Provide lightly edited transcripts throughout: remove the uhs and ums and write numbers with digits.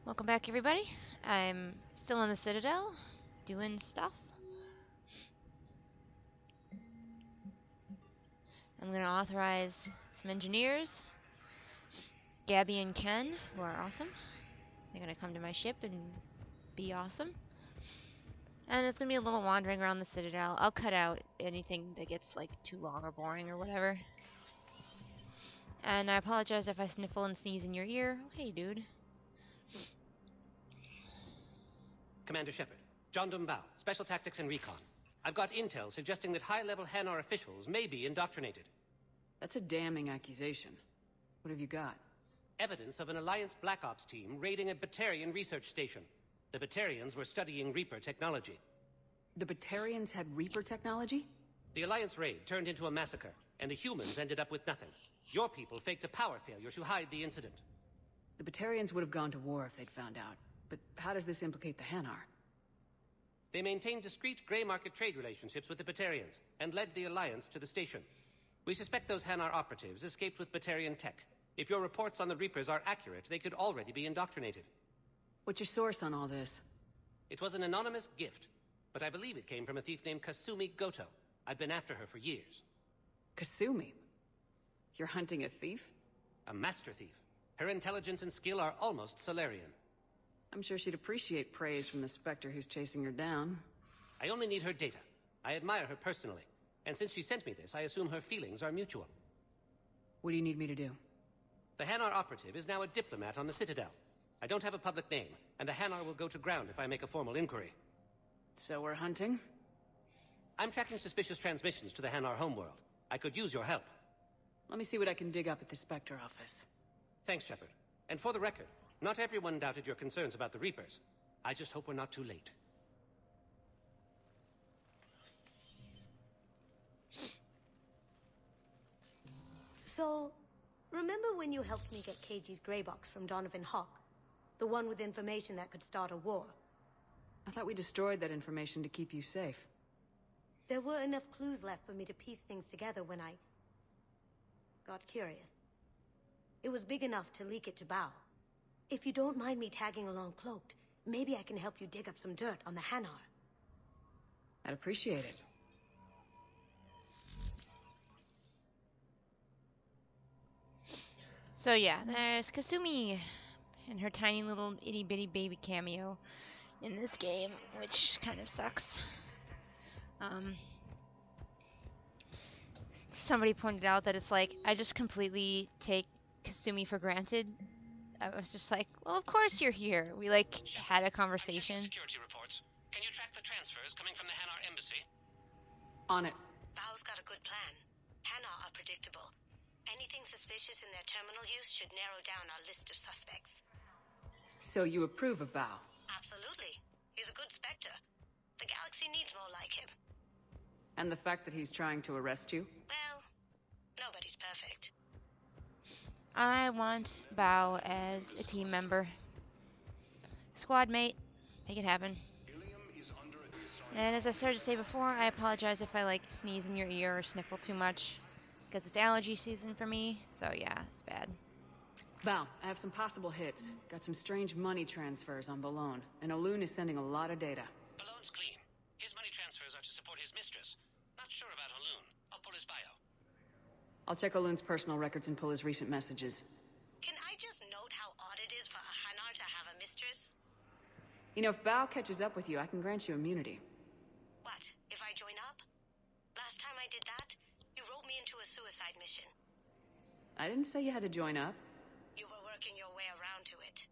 Welcome back, everybody. I'm still in the Citadel, doing stuff. I'm going to authorize some engineers, Gabby and Ken, who are awesome. They're going to come to my ship and be awesome. And it's going to be a little wandering around the Citadel. I'll cut out anything that gets like too long or boring or whatever. And I apologize if I sniffle and sneeze in your ear. Oh, hey, dude. Commander Shepard, John Dumbao, Special Tactics and Recon. I've got intel suggesting that high-level Hanar officials may be indoctrinated. That's a damning accusation. What have you got? Evidence of an Alliance Black Ops team raiding a Batarian research station. The Batarians were studying Reaper technology. The Batarians had Reaper technology? The Alliance raid turned into a massacre, and the humans ended up with nothing. Your people faked a power failure to hide the incident. The Batarians would have gone to war if they'd found out. But how does this implicate the Hanar? They maintained discreet gray market trade relationships with the Batarians, and led the Alliance to the station. We suspect those Hanar operatives escaped with Batarian tech. If your reports on the Reapers are accurate, they could already be indoctrinated. What's your source on all this? It was an anonymous gift, but I believe it came from a thief named Kasumi Goto. I've been after her for years. Kasumi? You're hunting a thief? A master thief. Her intelligence and skill are almost Solarian. I'm sure she'd appreciate praise from the Spectre who's chasing her down. I only need her data. I admire her personally, and since she sent me this, I assume her feelings are mutual. What do you need me to do? The Hanar operative is now a diplomat on the Citadel. I don't have a public name, and the Hanar will go to ground if I make a formal inquiry. So we're hunting? I'm tracking suspicious transmissions to the Hanar homeworld. I could use your help. Let me see what I can dig up at the Spectre office. Thanks, Shepard. And for the record, not everyone doubted your concerns about the Reapers. I just hope we're not too late. So, remember when you helped me get KG's gray box from Donovan Hawk? The one with information that could start a war? I thought we destroyed that information to keep you safe. There were enough clues left for me to piece things together when I got curious. It was big enough to leak it to Bao. If you don't mind me tagging along cloaked, maybe I can help you dig up some dirt on the Hanar. I'd appreciate it. So yeah, there's Kasumi and her tiny little itty-bitty baby cameo in this game, which kind of sucks. Somebody pointed out that it's like, I just completely take Kasumi for granted. I was just like, well, of course you're here. We, like, had a conversation. I'm checking security reports. Can you track the transfers coming from the Hanar embassy? On it. Bao's got a good plan. Hanar are predictable. Anything suspicious in their terminal use should narrow down our list of suspects. So you approve of Bao? Absolutely. He's a good Spectre. The galaxy needs more like him. And the fact that he's trying to arrest you? Well, nobody's perfect. I want Bao as a team member. Squad mate, make it happen. And as I started to say before, I apologize if I like sneeze in your ear or sniffle too much, because it's allergy season for me, so yeah, it's bad. Bao, I have some possible hits. Got some strange money transfers on Balone, and Olun is sending a lot of data. Balone's clean. His money transfers are to support his mistress. Not sure about Olun. I'll pull his bio. I'll check Olun's personal records and pull his recent messages. Can I just note how odd it is for a Hanar to have a mistress? You know, if Bao catches up with you, I can grant you immunity. What, if I join up? Last time I did that, you wrote me into a suicide mission. I didn't say you had to join up. You were working your way around to it.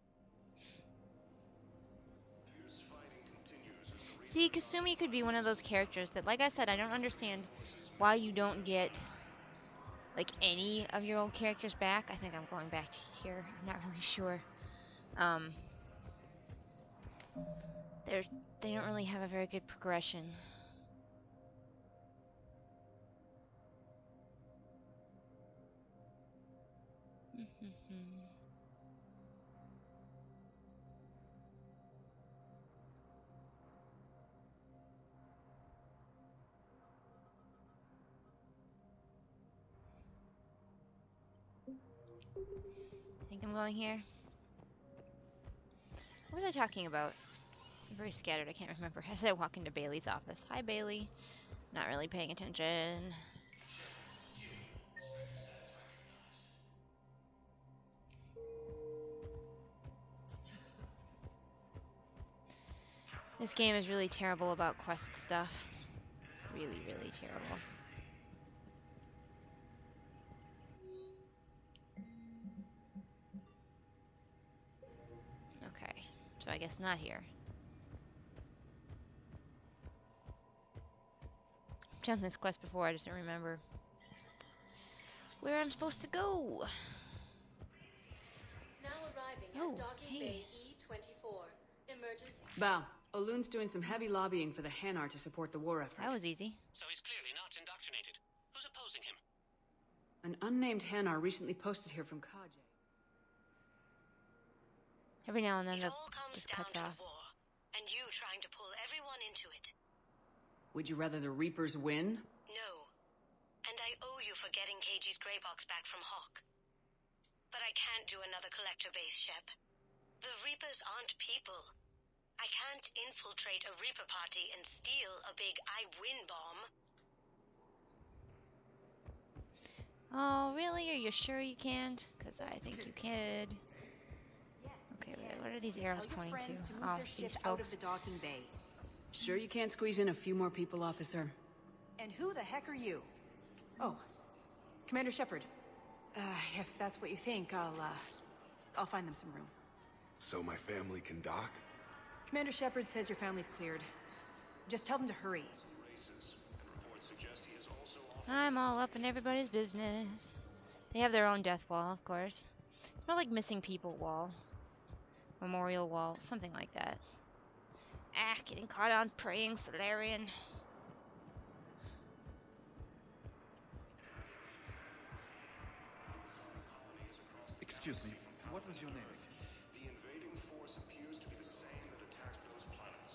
See, Kasumi could be one of those characters that, like I said, I don't understand why you don't get, like, any of your old characters back. I think I'm going back here. I'm not really sure. They don't really have a very good progression. I think I'm going here. was I talking about? I'm very scattered, I can't remember. As I walk into Bailey's office. Hi, Bailey. Not really paying attention. This game is really terrible about quest stuff. Really, really terrible. Okay, so I guess not here. I've done this quest before, I just don't remember where I'm supposed to go. Now arriving Oh, at docking hey. bay E24. Emergency. Bao, Alun's doing some heavy lobbying for the Hanar to support the war effort. That was easy. So he's clearly not indoctrinated. Who's opposing him? An unnamed Hanar recently posted here from Kaje. Every now and then It that all comes just down cuts to off. the war, and you trying to pull everyone into it. Would you rather the Reapers win? No. And I owe you for getting KG's grey box back from Hawk. But I can't do another collector base, Shep. The Reapers aren't people. I can't infiltrate a Reaper party and steal a big I win bomb. Oh, really? Are you sure you can't? Because I think you could. Okay, wait, what are these arrows pointing to? Oh, these out of folks. the docking bay. Sure you can't squeeze in a few more people, officer? And who the heck are you? Oh, Commander Shepard. If that's what you think, I'll find them some room. So my family can dock? Commander Shepard says your family's cleared. Just tell them to hurry. I'm all up in everybody's business. They have their own death wall, of course. It's more like missing people wall. Memorial wall, something like that. Ah, getting caught on praying Solarian. Excuse me, what was your name? The invading force appears to be the same that attacked those planets.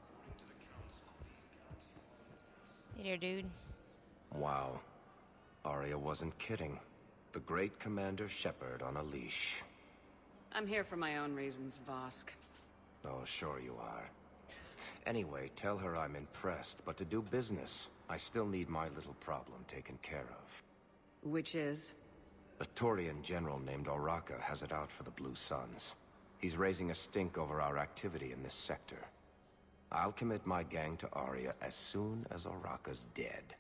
According to the council, these galaxies... Hey there, dude. Wow. Arya wasn't kidding. The great Commander Shepard on a leash. I'm here for my own reasons, Vosk. Oh, sure you are. Anyway, tell her I'm impressed, but to do business, I still need my little problem taken care of. Which is? A Taurian general named Oraka has it out for the Blue Suns. He's raising a stink over our activity in this sector. I'll commit my gang to Arya as soon as Oraka's dead.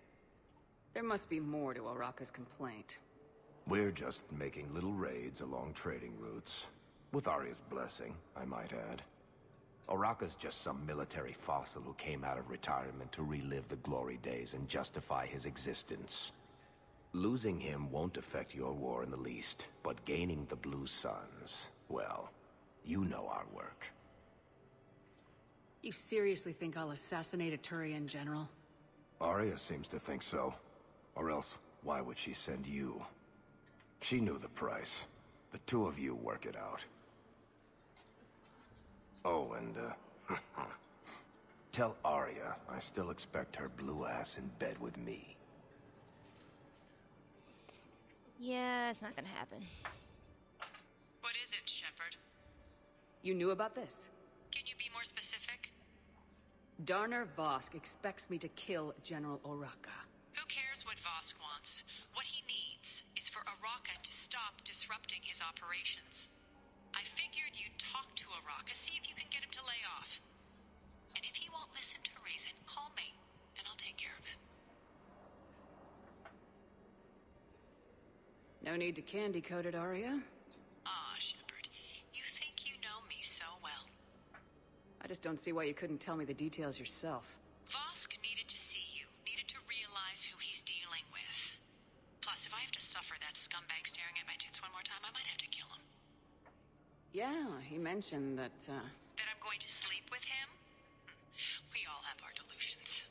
There must be more to Oraka's complaint. We're just making little raids along trading routes. With Arya's blessing, I might add. Oraka's just some military fossil who came out of retirement to relive the glory days and justify his existence. Losing him won't affect your war in the least, but gaining the Blue Suns, well, you know our work. You seriously think I'll assassinate a Turian general? Arya seems to think so. Or else, why would she send you? She knew the price. The two of you work it out. Oh, and, tell Arya I still expect her blue ass in bed with me. Yeah, it's not gonna happen. What is it, Shepard? You knew about this? Can you be more specific? Darner Vosk expects me to kill General Oraka. Who cares what Vosk wants? What he needs is for Oraka to stop disrupting his operations. I figured you'd talk to Oraka, see if you can get him to lay off. And if he won't listen to reason, call me, and I'll take care of it. No need to candy coat it, Arya. Ah, Shepard, you think you know me so well. I just don't see why you couldn't tell me the details yourself. Vosk needed to see you, needed to realize who he's dealing with. Plus, if I have to suffer that scumbag staring at my tits one more time, I might have to kill him. Yeah, he mentioned that, That I'm going to sleep with him? We all have our delusions.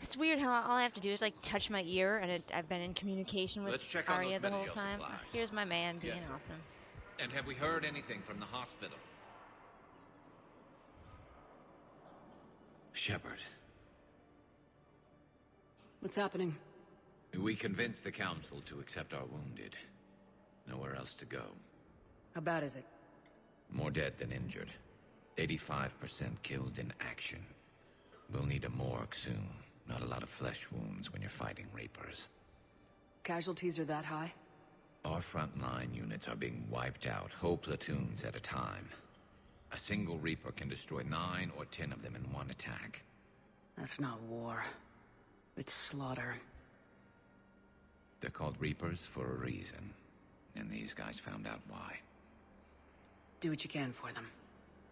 It's weird how all I have to do is like touch my ear, and I've been in communication with Let's check on Arya those the whole medical time. supplies. Here's my man being Yes, sir. awesome. And have we heard anything from the hospital? Shepard. what's happening? We convinced the Council to accept our wounded. Nowhere else to go. How bad is it? More dead than injured. 85% killed in action. We'll need a morgue soon. Not a lot of flesh wounds when you're fighting Reapers. Casualties are that high? Our frontline units are being wiped out, whole platoons at a time. A single Reaper can destroy 9 or 10 of them in one attack. That's not war. It's slaughter. They're called Reapers for a reason. And these guys found out why. Do what you can for them.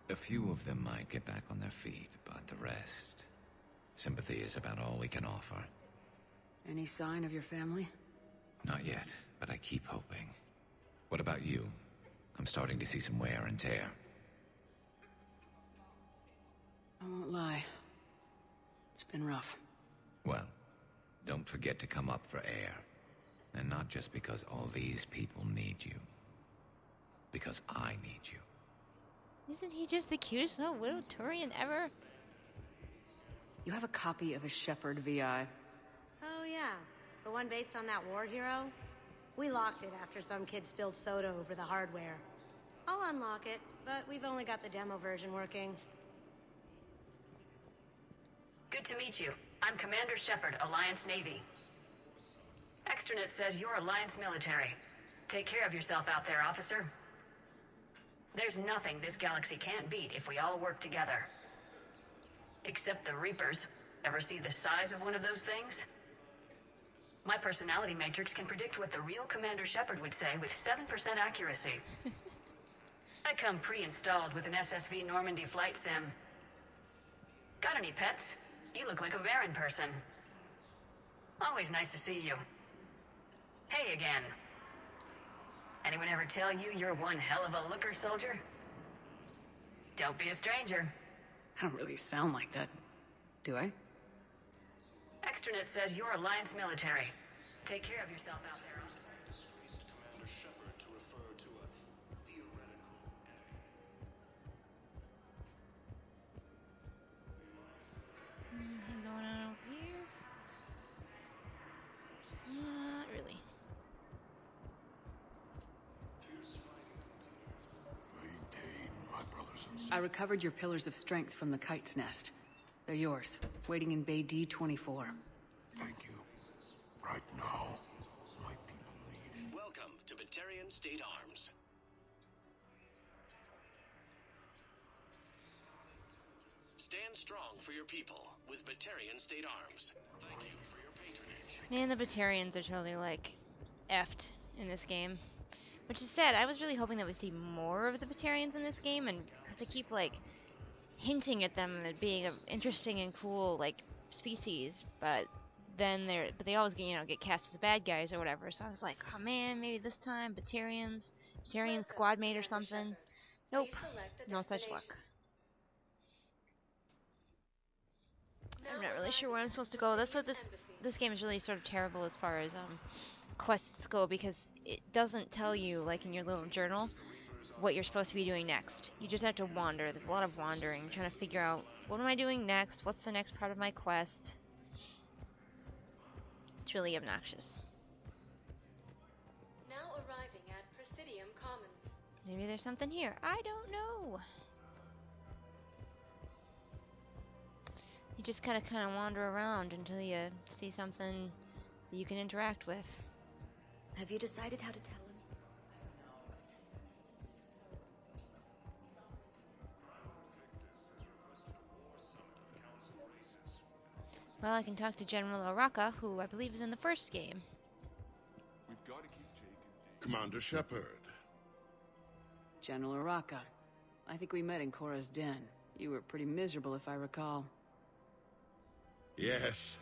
A few of them might get back on their feet, but the rest... Sympathy is about all we can offer. Any sign of your family? Not yet, but I keep hoping. What about you? I'm starting to see some wear and tear. I won't lie. It's been rough. Well, don't forget to come up for air. And not just because all these people need you. Because I need you. Isn't he just the cutest little widow Turian ever? You have a copy of a Shepard VI. Oh yeah, the one based on that war hero? We locked it after some kid spilled soda over the hardware. I'll unlock it, but we've only got the demo version working. Good to meet you. I'm Commander Shepard, Alliance Navy. Extranet says you're Alliance military. Take care of yourself out there, officer. There's nothing this galaxy can't beat if we all work together. Except the Reapers. Ever see the size of one of those things? My personality matrix can predict what the real Commander Shepard would say with 7% accuracy. I come pre-installed with an SSV Normandy flight sim. Got any pets? You look like a Varen person. Always nice to see you. Hey again. Anyone ever tell you you're one hell of a looker, soldier? Don't be a stranger. I don't really sound like that, do I? Extranet says you're Alliance military. Take care of yourself out there, officer. Commander Shepard to refer to a theoretical enemy. Anything going on over here? Not really. Maintain, my brothers and sisters. I recovered your pillars of strength from the kite's nest. They're yours, waiting in Bay D-24. Thank you. Right now, my people need it. Welcome to Batarian State Arms. Stand strong for your people with Batarian State Arms. Thank you for your patronage. Man, the Batarians are totally, like, effed in this game. Which is sad. I was really hoping that we'd see more of the Batarians in this game, and because they keep, like, hinting at them as being an interesting and cool, like, species, but then they always get, get cast as the bad guys or whatever, so I was like, oh man, maybe this time, Batarian squad mate or something. Nope, no such luck. I'm not really sure where I'm supposed to go. That's what this game is really sort of terrible as far as quests go, because it doesn't tell you, like in your little journal, what you're supposed to be doing next. You just have to wander. There's a lot of wandering, trying to figure out, what am I doing next? What's the next part of my quest? It's really obnoxious. Now arriving at Presidium Commons. Maybe there's something here. I don't know. You just kind of wander around until you see something that you can interact with. Have you decided how to tell him? Well, I can talk to General Oraka, who I believe is in the first game. We've got to keep Jake and Commander Shepard. General Oraka. I think we met in Cora's den. You were pretty miserable, if I recall. Yes,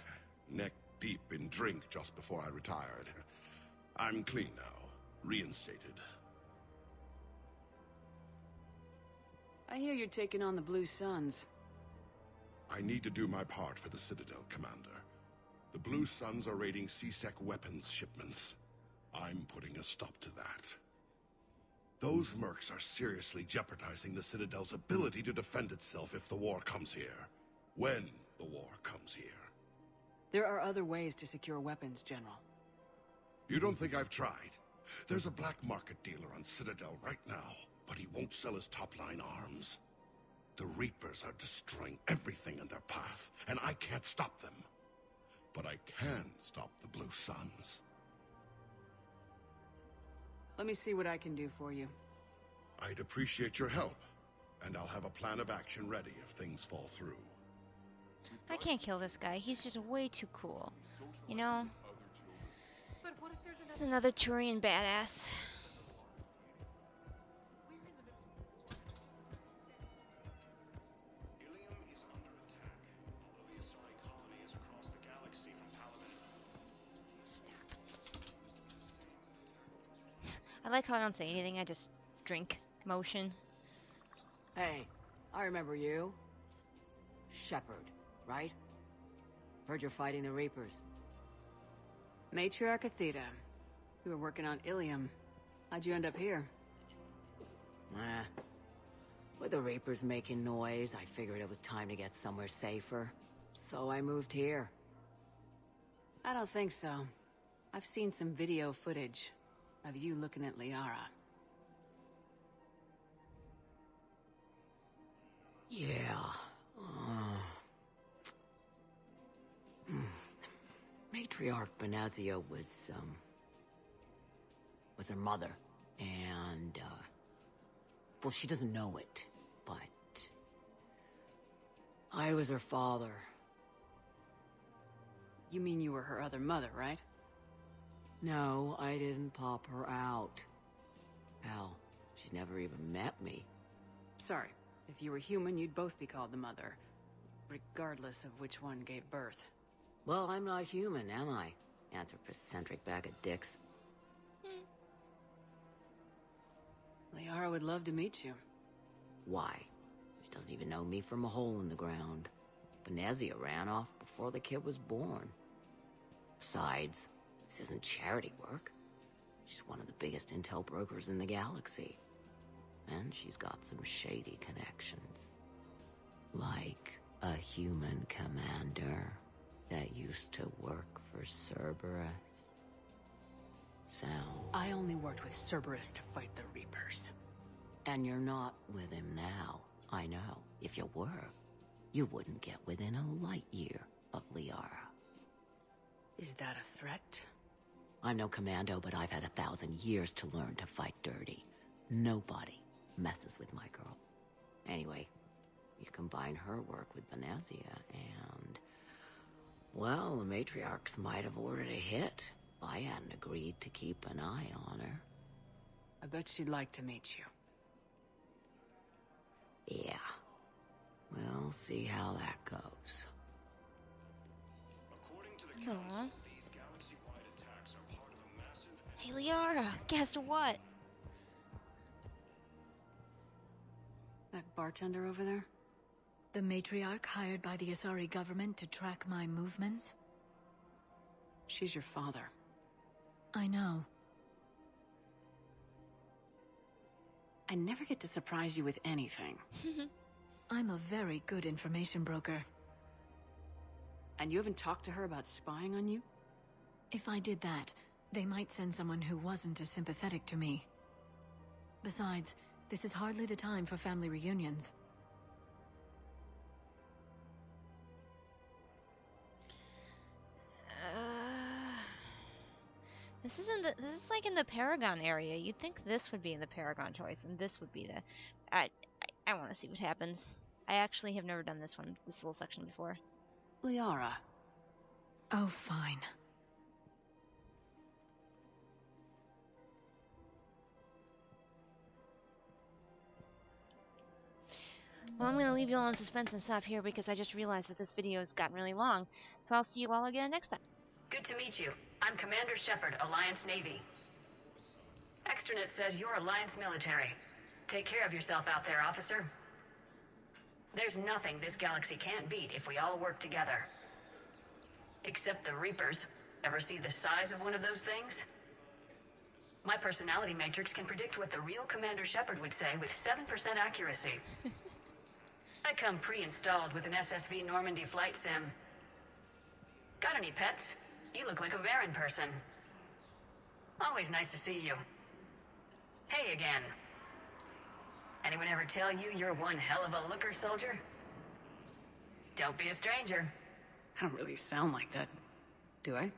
neck deep in drink just before I retired. I'm clean now, reinstated. I hear you're taking on the Blue Suns. I need to do my part for the Citadel, Commander. The Blue Suns are raiding C-Sec weapons shipments. I'm putting a stop to that. Those mercs are seriously jeopardizing the Citadel's ability to defend itself if the war comes here. When the war comes here. There are other ways to secure weapons, General. You don't think I've tried? There's a black market dealer on Citadel right now, but he won't sell his top-line arms. The Reapers are destroying everything in their path, and I can't stop them. But I can stop the Blue Suns. Let me see what I can do for you. I'd appreciate your help, and I'll have a plan of action ready if things fall through. I can't kill this guy. He's just way too cool. You know? But what if there's It's another Turian badass. Ilium is under attack, although the Asari colony is across the galaxy from Paladin. I like how I don't say anything, I just drink motion. Hey, I remember you. Shepard, right? Heard you're fighting the Reapers. Matriarch Athena. You were working on Ilium. How'd you end up here? With the Reapers making noise, I figured it was time to get somewhere safer. So I moved here. I don't think so. I've seen some video footage of you looking at Liara. Yeah. Matriarch Benazia was her mother. And, well, she doesn't know it, but I was her father. You mean you were her other mother, right? No, I didn't pop her out. Hell, she's never even met me. Sorry. If you were human, you'd both be called the mother, regardless of which one gave birth. Well, I'm not human, am I? Anthropocentric bag of dicks. Liara would love to meet you. Why? She doesn't even know me from a hole in the ground. Benazia ran off before the kid was born. Besides, this isn't charity work. She's one of the biggest intel brokers in the galaxy. And she's got some shady connections. Like a human commander that used to work for Cerberus. I only worked with Cerberus to fight the Reapers. And you're not with him now. I know. If you were, you wouldn't get within a light year of Liara. Is that a threat? I'm no commando, but I've had 1,000 years to learn to fight dirty. Nobody messes with my girl. Anyway, you combine her work with Benazia and... well, the matriarchs might have ordered a hit if I hadn't agreed to keep an eye on her. I bet she'd like to meet you. Yeah. We'll see how that goes. According to the Aww. Council, these galaxy-wide attacks are part of a massive... Hey Liara, guess what? That bartender over there? The matriarch hired by the Asari government to track my movements? She's your father. I know. I never get to surprise you with anything. I'm a very good information broker. And you haven't talked to her about spying on you? If I did that, they might send someone who wasn't as sympathetic to me. Besides, this is hardly the time for family reunions. This is like in the Paragon area. You'd think this would be in the Paragon choice, and this would be the... I want to see what happens. I actually have never done this little section before. Liara. Oh, fine. Well, I'm going to leave you all in suspense and stop here because I just realized that this video has gotten really long. So I'll see you all again next time. Good to meet you. I'm Commander Shepard, Alliance Navy. Extranet says you're Alliance military. Take care of yourself out there, officer. There's nothing this galaxy can't beat if we all work together. Except the Reapers. Ever see the size of one of those things? My personality matrix can predict what the real Commander Shepard would say with 7% accuracy. I come pre-installed with an SSV Normandy flight sim. Got any pets? You look like a Varen person. Always nice to see you. Hey again. Anyone ever tell you you're one hell of a looker, soldier? Don't be a stranger. I don't really sound like that, do I?